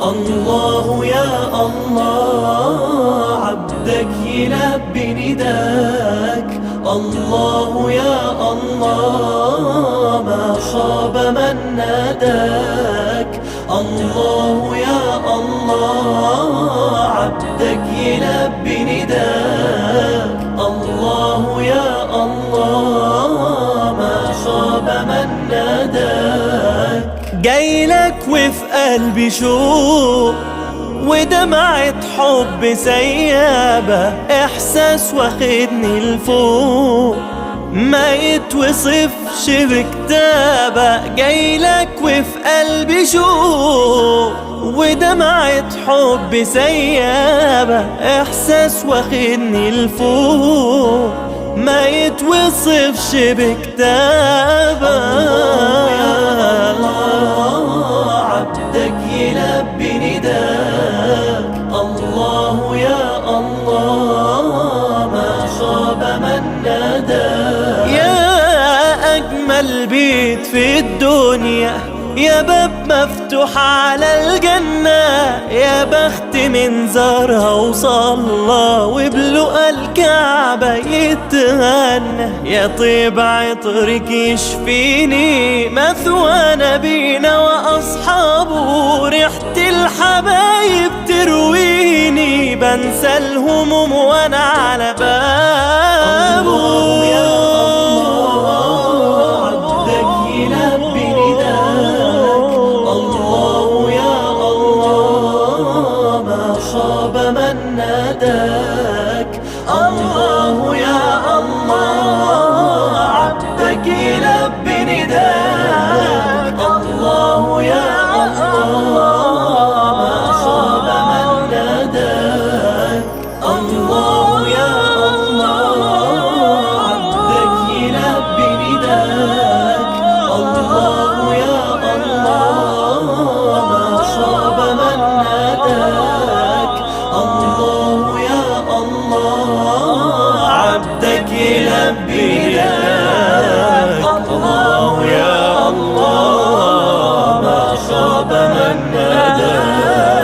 الله يا الله عبدك يلبي نداك. الله يا الله ما خاب من ناداك. الله يا الله عبدك يلبي نداك. الله يا الله ما خاب من ناداك. جايلك وفي قلبي شوق ودمعة حب سيابة، إحساس واخدني لفوق ما يتوصفش بكتابة. جايلك وفي قلبي شوق ودمعة حب سيابة، إحساس واخدني لفوق ما يتوصفش بكتابة. عبدك يلبي نداك. الله يا الله ما خاب من ناداك. يا أجمل بيت في الدنيا، يا باب مفتوح على الجنة، يا بخت من زارها وصلى وبلقى الكعبة يتغنى. يا طيب عطرك يشفيني، مثوى نبينا وأصحابه، ريحة الحبايب ترويني، بنسى الهموم وأنا على بابه. خاب من ناداك. الله يا الله عبدك يلبي نداك. الله يا الله ما خاب من ناداك. الله يا الله عبدك يلبي نداك. الله يا الله ما خاب من ناداك. الله يا الله عبدك يلبي نداك. الله يا الله ما خاب من ناداك.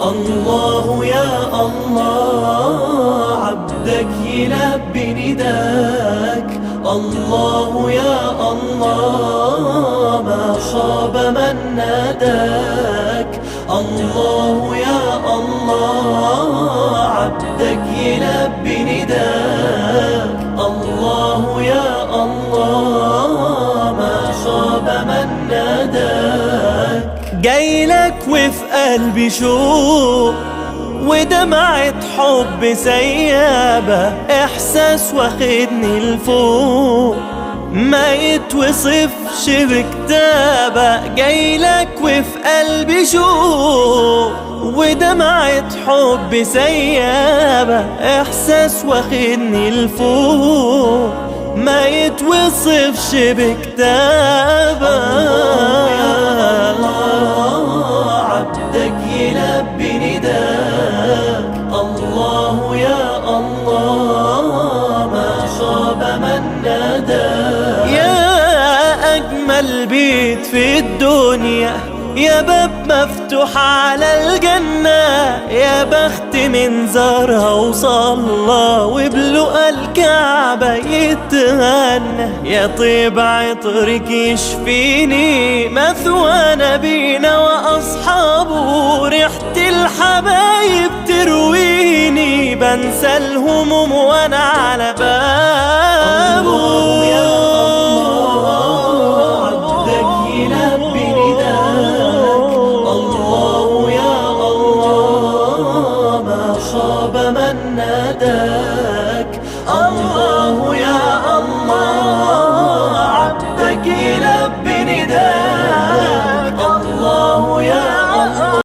الله يا الله عبدك يلبي نداك. الله يا الله ما خاب من ناداك. الله يا الله عبدك يلبي نداك. الله يا الله ما خاب من ناداك. جايلك وفي قلبي شوق ودمعة حب سيابة، إحساس واخدني لفوق ما يتوصفش بكتابة. جايلك وفي قلبي شوق ودمعة حب سيابة، إحساس واخدني لفوق ما يتوصفش بكتابة. عبدك يلبي نداك. الله يا الله ما خاب من ناداك. يا أجمل بيت في الدنيا، يا باب مفتوح على الجنة، يا بخت من زارها وصلى وبلقى الكعبة يتغنى. يا طيب عطرك يشفيني، مثوى نبينا وأصحابه، ريحة الحبايب ترويني، بنسى الهموم وأنا على بابه. خاب من ناداك.